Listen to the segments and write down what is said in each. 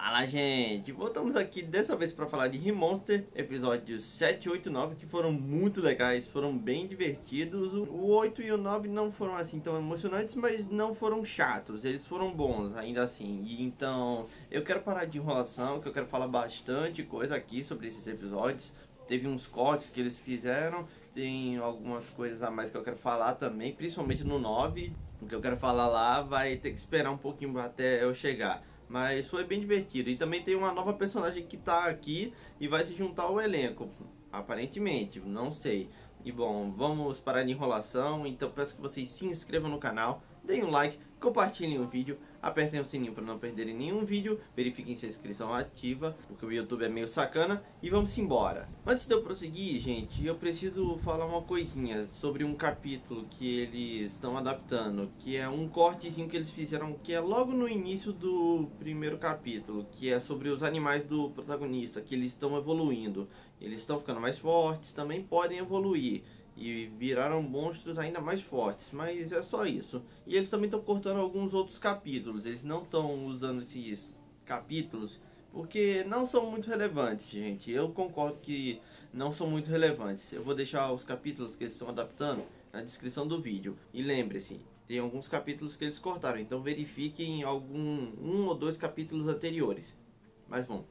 Fala, gente! Voltamos aqui dessa vez para falar de Remonster, episódios 7, 8 e 9, que foram muito legais, foram bem divertidos. O 8 e o 9 não foram assim tão emocionantes, mas não foram chatos, eles foram bons ainda assim. E então eu quero parar de enrolação, que eu quero falar bastante coisa aqui sobre esses episódios. Teve uns cortes que eles fizeram, tem algumas coisas a mais que eu quero falar também, principalmente no 9. O que eu quero falar lá vai ter que esperar um pouquinho até eu chegar. Mas foi bem divertido. E também tem uma nova personagem que tá aqui e vai se juntar ao elenco, aparentemente, não sei. E bom, vamos parar de enrolação. Então peço que vocês se inscrevam no canal, deem um like, compartilhem o vídeo, apertem o sininho para não perderem nenhum vídeo, verifiquem se a inscrição é ativa, porque o YouTube é meio sacana, e vamos embora. Antes de eu prosseguir, gente, eu preciso falar uma coisinha sobre um capítulo que eles estão adaptando, que é um cortezinho que eles fizeram, que é logo no início do primeiro capítulo, que é sobre os animais do protagonista, que eles estão evoluindo, eles estão ficando mais fortes, também podem evoluir e viraram monstros ainda mais fortes, mas é só isso. E eles também estão cortando alguns outros capítulos, eles não estão usando esses capítulos porque não são muito relevantes, gente. Eu concordo que não são muito relevantes. Eu vou deixar os capítulos que eles estão adaptando na descrição do vídeo. E lembre-se, tem alguns capítulos que eles cortaram, então verifiquem um ou dois capítulos anteriores. Mas bom,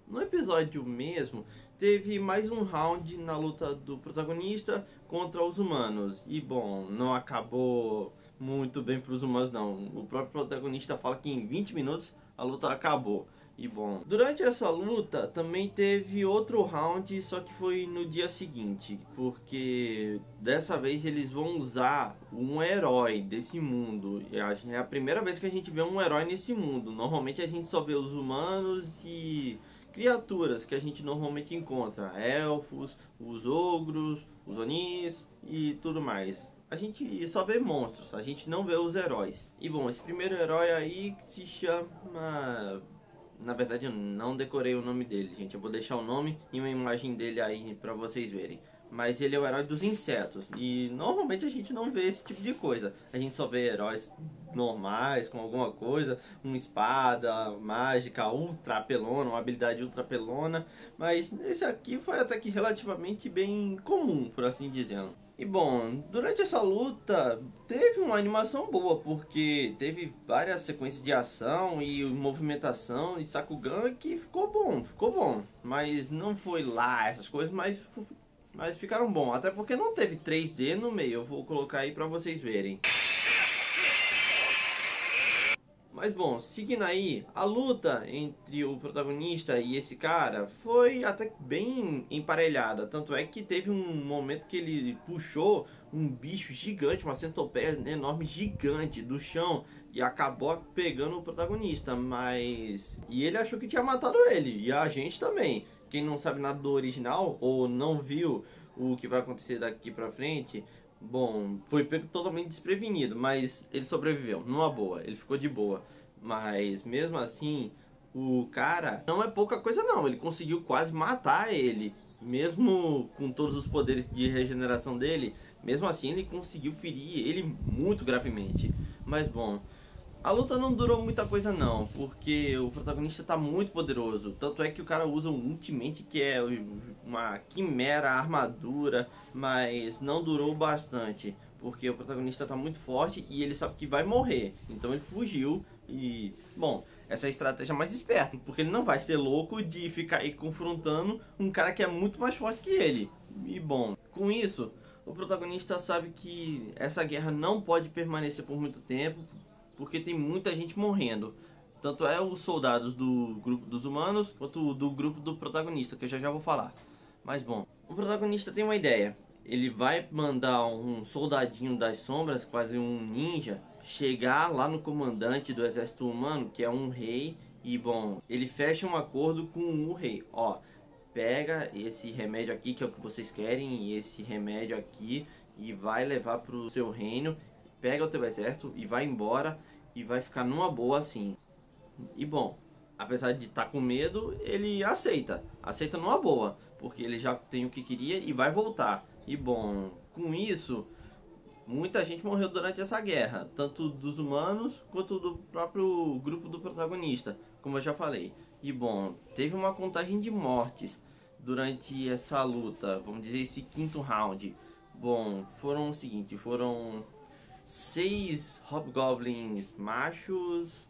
no episódio mesmo, teve mais um round na luta do protagonista contra os humanos. E bom, não acabou muito bem para os humanos não. O próprio protagonista fala que em 20 minutos a luta acabou. E bom, durante essa luta também teve outro round, só que foi no dia seguinte. Porque dessa vez eles vão usar um herói desse mundo. É a primeira vez que a gente vê um herói nesse mundo. Normalmente a gente só vê os humanos e criaturas que a gente normalmente encontra, elfos, os ogros, os onis e tudo mais. A gente só vê monstros, a gente não vê os heróis. E bom, esse primeiro herói aí se chama... Na verdade eu não decorei o nome dele, gente. Eu vou deixar o nome e uma imagem dele aí pra vocês verem. Mas ele é o herói dos insetos. E normalmente a gente não vê esse tipo de coisa. A gente só vê heróis normais, com alguma coisa. Uma espada mágica ultra apelona, uma habilidade ultra apelona. Mas esse aqui foi até que relativamente bem comum, por assim dizendo. E bom, durante essa luta teve uma animação boa, porque teve várias sequências de ação e movimentação e Sakugan que ficou bom. Mas não foi lá essas coisas, mas ficaram bom, até porque não teve 3D no meio, eu vou colocar aí pra vocês verem. Mas bom, seguindo aí, a luta entre o protagonista e esse cara foi até bem emparelhada. Tanto é que teve um momento que ele puxou um bicho gigante, uma centopeia enorme gigante do chão e acabou pegando o protagonista, e ele achou que tinha matado ele, e a gente também. Quem não sabe nada do original ou não viu o que vai acontecer daqui pra frente, bom, foi pego totalmente desprevenido, mas ele sobreviveu, numa boa, ele ficou de boa. Mas mesmo assim, o cara não é pouca coisa não, ele conseguiu quase matar ele. Mesmo com todos os poderes de regeneração dele, mesmo assim ele conseguiu ferir ele muito gravemente. Mas bom, a luta não durou muita coisa não, porque o protagonista tá muito poderoso. Tanto é que o cara usa um ultimate que é uma quimera armadura, mas não durou bastante, porque o protagonista tá muito forte e ele sabe que vai morrer. Então ele fugiu e, bom, essa é a estratégia mais esperta, porque ele não vai ser louco de ficar aí confrontando um cara que é muito mais forte que ele. E bom, com isso, o protagonista sabe que essa guerra não pode permanecer por muito tempo, porque tem muita gente morrendo. Tanto é os soldados do grupo dos humanos, quanto do grupo do protagonista, que eu já vou falar. Mas bom, o protagonista tem uma ideia. Ele vai mandar um soldadinho das sombras, quase um ninja, chegar lá no comandante do exército humano, que é um rei. E bom, ele fecha um acordo com o rei. Ó, pega esse remédio aqui, que é o que vocês querem, e esse remédio aqui, e vai levar pro seu reino. Pega o teu exército e vai embora e vai ficar numa boa assim. E bom, apesar de estar com medo, ele aceita numa boa, porque ele já tem o que queria e vai voltar. E bom, com isso, muita gente morreu durante essa guerra, tanto dos humanos quanto do próprio grupo do protagonista, como eu já falei. E bom, teve uma contagem de mortes durante essa luta, vamos dizer esse quinto round. Bom, foram o seguinte, foram 6 Hobgoblins machos,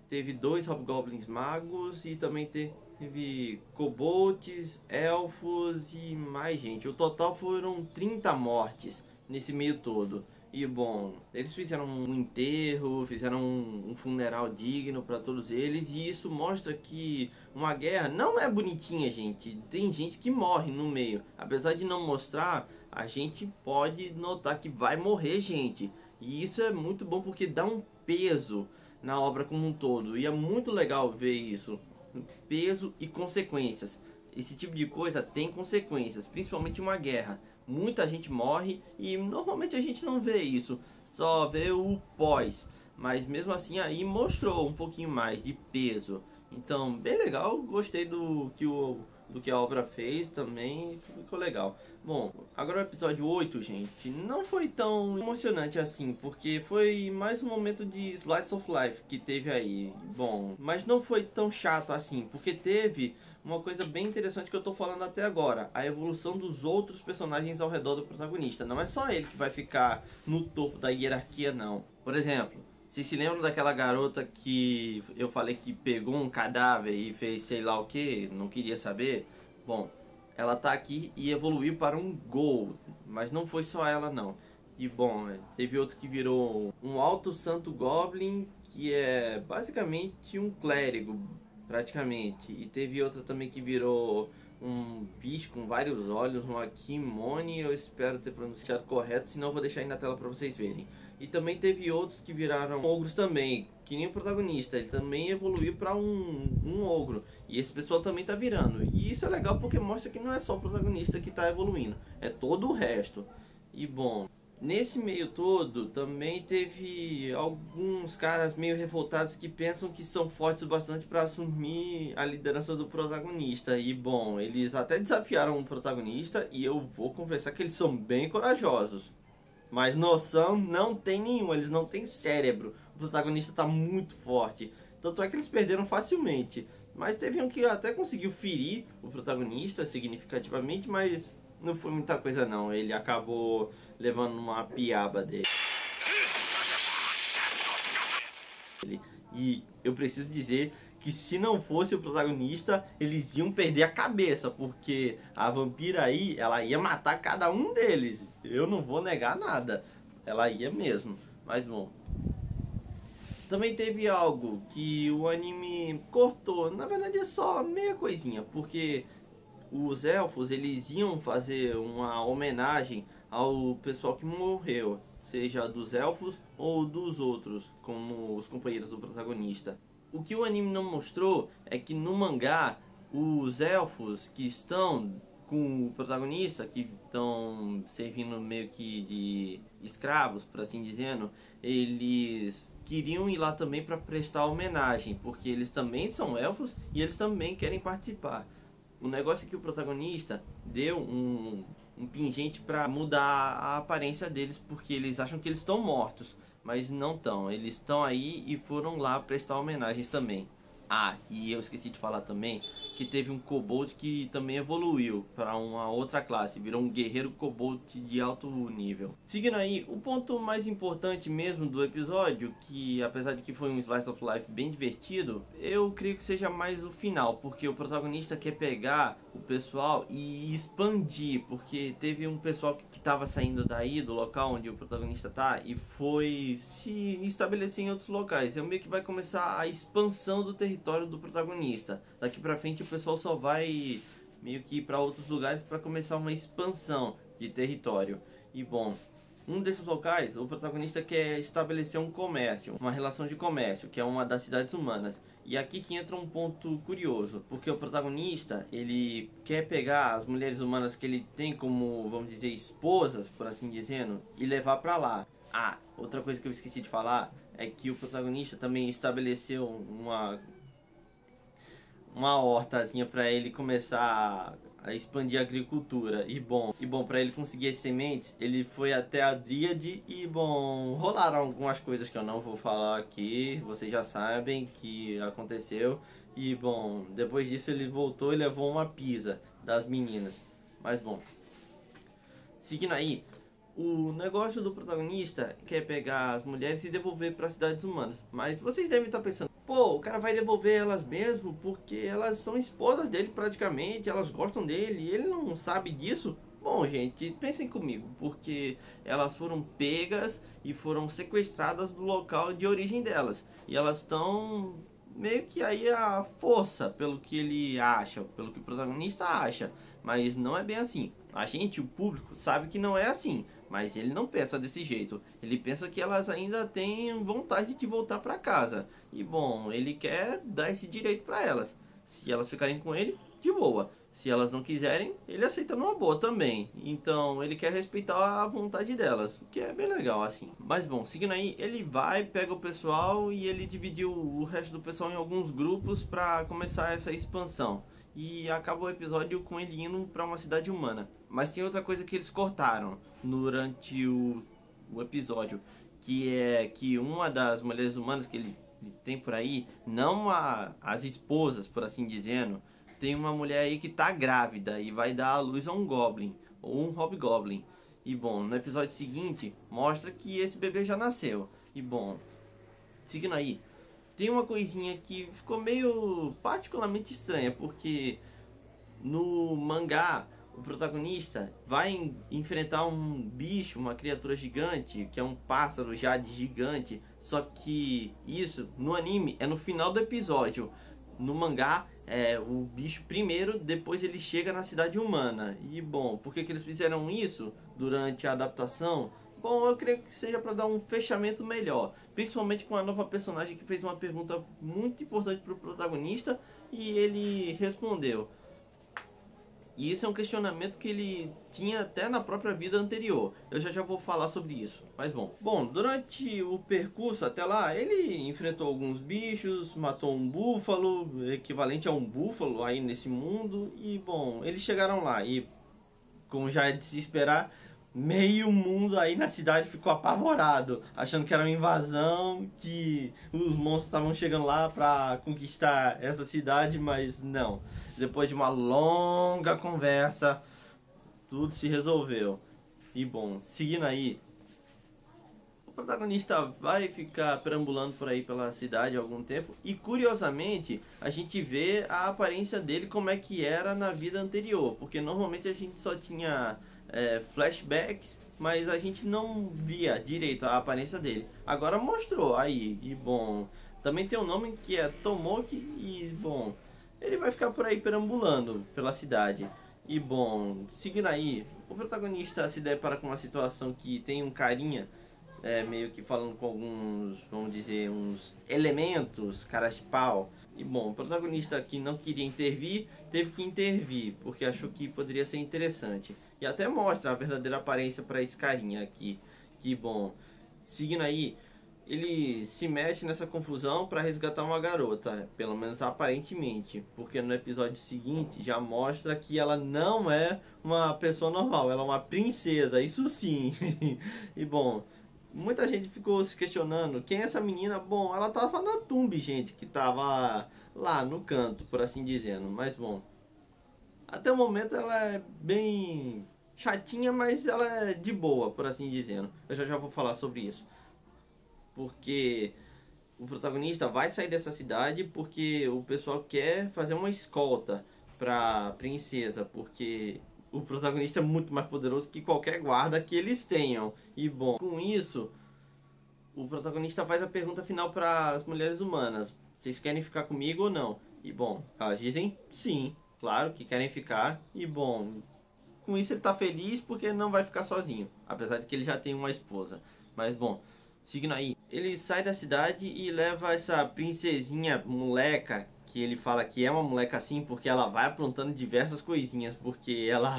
teve 2 Hobgoblins magos e também teve kobolds, elfos e mais gente. O total foram 30 mortes nesse meio todo. E bom, eles fizeram um enterro, fizeram um funeral digno para todos eles. E isso mostra que uma guerra não é bonitinha, gente. Tem gente que morre no meio. Apesar de não mostrar, a gente pode notar que vai morrer gente. E isso é muito bom porque dá um peso na obra como um todo. E é muito legal ver isso. Peso e consequências. Esse tipo de coisa tem consequências, principalmente uma guerra. Muita gente morre e normalmente a gente não vê isso, só vê o pós. Mas mesmo assim aí mostrou um pouquinho mais de peso. Então, bem legal, gostei do que a obra fez também, ficou legal. Bom, agora o episódio 8, gente, não foi tão emocionante assim, porque foi mais um momento de slice of life que teve aí. Bom, mas não foi tão chato assim, porque teve uma coisa bem interessante que eu tô falando até agora, a evolução dos outros personagens ao redor do protagonista. Não é só ele que vai ficar no topo da hierarquia, não. Por exemplo, vocês se lembram daquela garota que eu falei que pegou um cadáver e fez sei lá o que, não queria saber? Bom, ela tá aqui e evoluiu para um Ghoul, mas não foi só ela não. E bom, teve outro que virou um Alto Santo Goblin, que é basicamente um clérigo, praticamente. E teve outra também que virou um bicho com vários olhos, uma Kimone, eu espero ter pronunciado correto, senão eu vou deixar aí na tela para vocês verem. E também teve outros que viraram ogros também, que nem o protagonista, ele também evoluiu para um ogro. E esse pessoal também tá virando. E isso é legal porque mostra que não é só o protagonista que tá evoluindo, é todo o resto. E bom, nesse meio todo também teve alguns caras meio revoltados que pensam que são fortes bastante para assumir a liderança do protagonista. E bom, eles até desafiaram o protagonista e eu vou confessar que eles são bem corajosos. Mas noção não tem nenhuma, eles não têm cérebro. O protagonista está muito forte. Tanto é que eles perderam facilmente. Mas teve um que até conseguiu ferir o protagonista significativamente, mas não foi muita coisa não. Ele acabou levando uma piaba dele. E eu preciso dizer que se não fosse o protagonista, eles iam perder a cabeça, porque a vampira aí, ela ia matar cada um deles. Eu não vou negar nada, ela ia mesmo. Mas bom, também teve algo que o anime cortou, na verdade é só meia coisinha, porque os elfos, eles iam fazer uma homenagem ao pessoal que morreu, seja dos elfos ou dos outros, como os companheiros do protagonista. O que o anime não mostrou é que no mangá, os elfos que estão com o protagonista, que estão servindo meio que de escravos, por assim dizendo, eles queriam ir lá também para prestar homenagem, porque eles também são elfos e eles também querem participar. O negócio é que o protagonista deu um pingente para mudar a aparência deles, porque eles acham que eles estão mortos, mas não estão. Eles estão aí e foram lá prestar homenagens também. Ah, e eu esqueci de falar também que teve um kobold que também evoluiu para uma outra classe, virou um guerreiro kobold de alto nível. Seguindo aí, o ponto mais importante mesmo do episódio, que apesar de que foi um slice of life bem divertido, eu creio que seja mais o final, porque o protagonista quer pegar o pessoal e expandir, porque teve um pessoal que estava saindo daí, do local onde o protagonista tá, e foi se estabelecer em outros locais. É meio que vai começar a expansão do território do protagonista. Daqui pra frente o pessoal só vai meio que ir para outros lugares para começar uma expansão de território. E bom, um desses locais, o protagonista quer estabelecer um comércio, uma relação de comércio, que é uma das cidades humanas. E aqui que entra um ponto curioso, porque o protagonista, ele quer pegar as mulheres humanas que ele tem como, vamos dizer, esposas, por assim dizendo, e levar para lá. Ah, outra coisa que eu esqueci de falar é que o protagonista também estabeleceu uma hortazinha para ele começar a expandir a agricultura. E bom, para ele conseguir as sementes, ele foi até a Dríade e bom, rolaram algumas coisas que eu não vou falar aqui, vocês já sabem que aconteceu. E bom, depois disso ele voltou e levou uma pisa das meninas. Mas bom, seguindo aí, o negócio do protagonista quer pegar as mulheres e devolver para as cidades humanas. Mas vocês devem estar pensando, pô, o cara vai devolver elas mesmo porque elas são esposas dele praticamente, elas gostam dele e ele não sabe disso? Bom, gente, pensem comigo, porque elas foram pegas e foram sequestradas do local de origem delas. E elas estão meio que aí à força, pelo que ele acha, pelo que o protagonista acha. Mas não é bem assim. A gente, o público, sabe que não é assim. Mas ele não pensa desse jeito. Ele pensa que elas ainda têm vontade de voltar para casa. E bom, ele quer dar esse direito para elas. Se elas ficarem com ele, de boa. Se elas não quiserem, ele aceita numa boa também. Então ele quer respeitar a vontade delas, o que é bem legal assim. Mas bom, seguindo aí, ele vai, pega o pessoal e ele dividiu o resto do pessoal em alguns grupos para começar essa expansão. E acaba o episódio com ele indo para uma cidade humana. Mas tem outra coisa que eles cortaram durante o episódio, que é que uma das mulheres humanas que ele tem por aí, não as esposas, por assim dizendo, tem uma mulher aí que tá grávida e vai dar à luz a um Goblin, ou um Hobgoblin. E bom, no episódio seguinte, mostra que esse bebê já nasceu. E bom, seguindo aí, tem uma coisinha que ficou meio particularmente estranha, porque no mangá o protagonista vai enfrentar um bicho, uma criatura gigante, que é um pássaro jade gigante, só que isso no anime é no final do episódio. No mangá é o bicho primeiro, depois ele chega na cidade humana. E bom, por que eles fizeram isso durante a adaptação? Bom, eu creio que seja para dar um fechamento melhor, principalmente com a nova personagem que fez uma pergunta muito importante para o protagonista e ele respondeu. E isso é um questionamento que ele tinha até na própria vida anterior. Eu já vou falar sobre isso. Mas bom, durante o percurso até lá, ele enfrentou alguns bichos, matou um búfalo, equivalente a um búfalo aí nesse mundo. E bom, eles chegaram lá e, como já é de se esperar, meio mundo aí na cidade ficou apavorado, achando que era uma invasão, que os monstros estavam chegando lá para conquistar essa cidade, mas não. Depois de uma longa conversa, tudo se resolveu. E bom, seguindo aí, o protagonista vai ficar perambulando por aí pela cidade há algum tempo. E curiosamente, a gente vê a aparência dele como é que era na vida anterior. Porque normalmente a gente só tinha flashbacks, mas a gente não via direito a aparência dele. Agora mostrou aí, e bom, também tem um nome que é Tomoki, e bom, ele vai ficar por aí perambulando pela cidade. E bom, seguindo aí, o protagonista se depara com uma situação que tem um carinha, meio que falando com alguns, vamos dizer, uns elementos, caras de pau. E bom, o protagonista que não queria intervir, teve que intervir, porque achou que poderia ser interessante. E até mostra a verdadeira aparência para esse carinha aqui. Que bom, seguindo aí, ele se mete nessa confusão para resgatar uma garota, pelo menos aparentemente, porque no episódio seguinte já mostra que ela não é uma pessoa normal, ela é uma princesa, isso sim. E bom, muita gente ficou se questionando quem é essa menina. Bom, ela tava na Tumbi, gente, que tava lá no canto, por assim dizendo. Mas bom, até o momento ela é bem chatinha, mas ela é de boa, por assim dizendo. Eu já vou falar sobre isso. Porque o protagonista vai sair dessa cidade porque o pessoal quer fazer uma escolta pra princesa, porque o protagonista é muito mais poderoso que qualquer guarda que eles tenham. E bom, com isso, o protagonista faz a pergunta final para as mulheres humanas: vocês querem ficar comigo ou não? E bom, elas dizem sim, claro que querem ficar. E bom, com isso ele tá feliz porque não vai ficar sozinho, apesar de que ele já tem uma esposa. Mas bom, seguindo aí, ele sai da cidade e leva essa princesinha moleca, que ele fala que é uma moleca assim porque ela vai aprontando diversas coisinhas, porque ela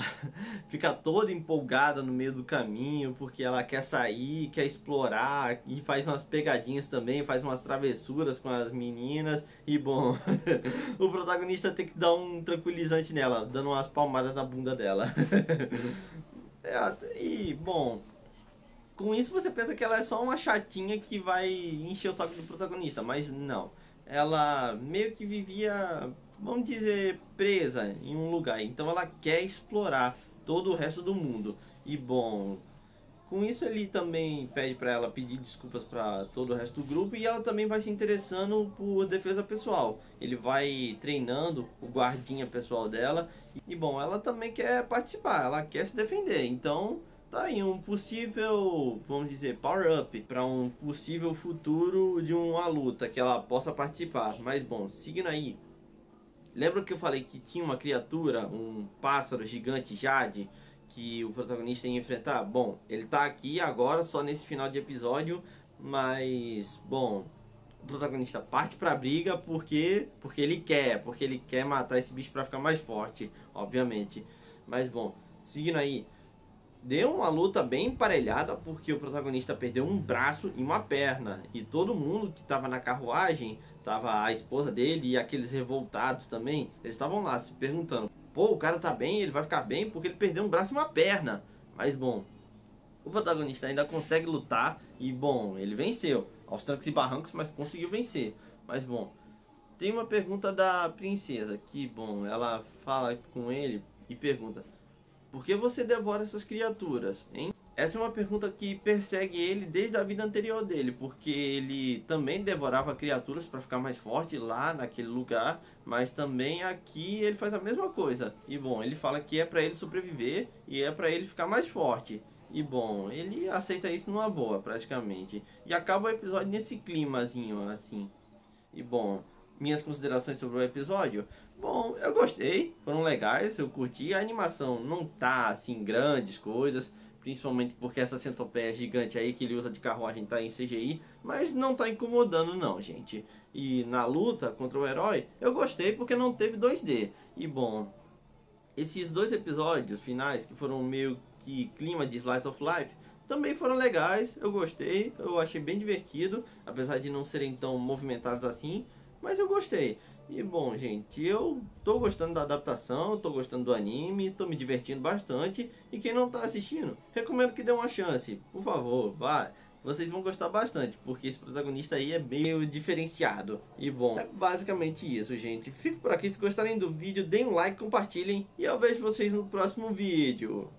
fica toda empolgada no meio do caminho, porque ela quer sair, quer explorar e faz umas pegadinhas também, faz umas travessuras com as meninas e bom, o protagonista tem que dar um tranquilizante nela, dando umas palmadas na bunda dela. E bom, com isso você pensa que ela é só uma chatinha que vai encher o saco do protagonista, mas não. Ela meio que vivia, vamos dizer, presa em um lugar. Então ela quer explorar todo o resto do mundo. E bom, com isso ele também pede para ela pedir desculpas para todo o resto do grupo e ela também vai se interessando por defesa pessoal. Ele vai treinando o guardinha pessoal dela e bom, ela também quer participar, ela quer se defender. Então tá aí um possível, vamos dizer, power-up para um possível futuro de uma luta que ela possa participar. Mas bom, seguindo aí, lembra que eu falei que tinha uma criatura, um pássaro gigante Jade, que o protagonista ia enfrentar? Bom, ele tá aqui agora, só nesse final de episódio, mas, bom, o protagonista parte pra briga porque ele quer matar esse bicho pra ficar mais forte, obviamente. Mas, bom, seguindo aí, deu uma luta bem emparelhada porque o protagonista perdeu um braço e uma perna. E todo mundo que estava na carruagem, tava a esposa dele e aqueles revoltados também, eles estavam lá se perguntando: pô, o cara tá bem, ele vai ficar bem porque ele perdeu um braço e uma perna. Mas bom, o protagonista ainda consegue lutar e bom, ele venceu. Aos trancos e barrancos, mas conseguiu vencer. Mas bom, tem uma pergunta da princesa que, bom, ela fala com ele e pergunta: por que você devora essas criaturas, hein? Essa é uma pergunta que persegue ele desde a vida anterior dele, porque ele também devorava criaturas para ficar mais forte lá naquele lugar, mas também aqui ele faz a mesma coisa. E bom, ele fala que é para ele sobreviver e é para ele ficar mais forte. E bom, ele aceita isso numa boa, praticamente. E acaba o episódio nesse climazinho, assim. E bom, minhas considerações sobre o episódio. Bom, eu gostei, foram legais, eu curti. A animação não tá assim grandes coisas, principalmente porque essa centopeia gigante aí que ele usa de carruagem tá em CGI, mas não tá incomodando não, gente. E na luta contra o herói, eu gostei porque não teve 2D. E bom, esses dois episódios finais que foram meio que clima de Slice of Life também foram legais, eu gostei, eu achei bem divertido, apesar de não serem tão movimentados assim, mas eu gostei. E bom, gente, eu tô gostando da adaptação, tô gostando do anime, tô me divertindo bastante. E quem não tá assistindo, recomendo que dê uma chance, por favor, vá. Vocês vão gostar bastante, porque esse protagonista aí é meio diferenciado. E bom, é basicamente isso, gente. Fico por aqui, se gostarem do vídeo, deem um like, compartilhem. E eu vejo vocês no próximo vídeo.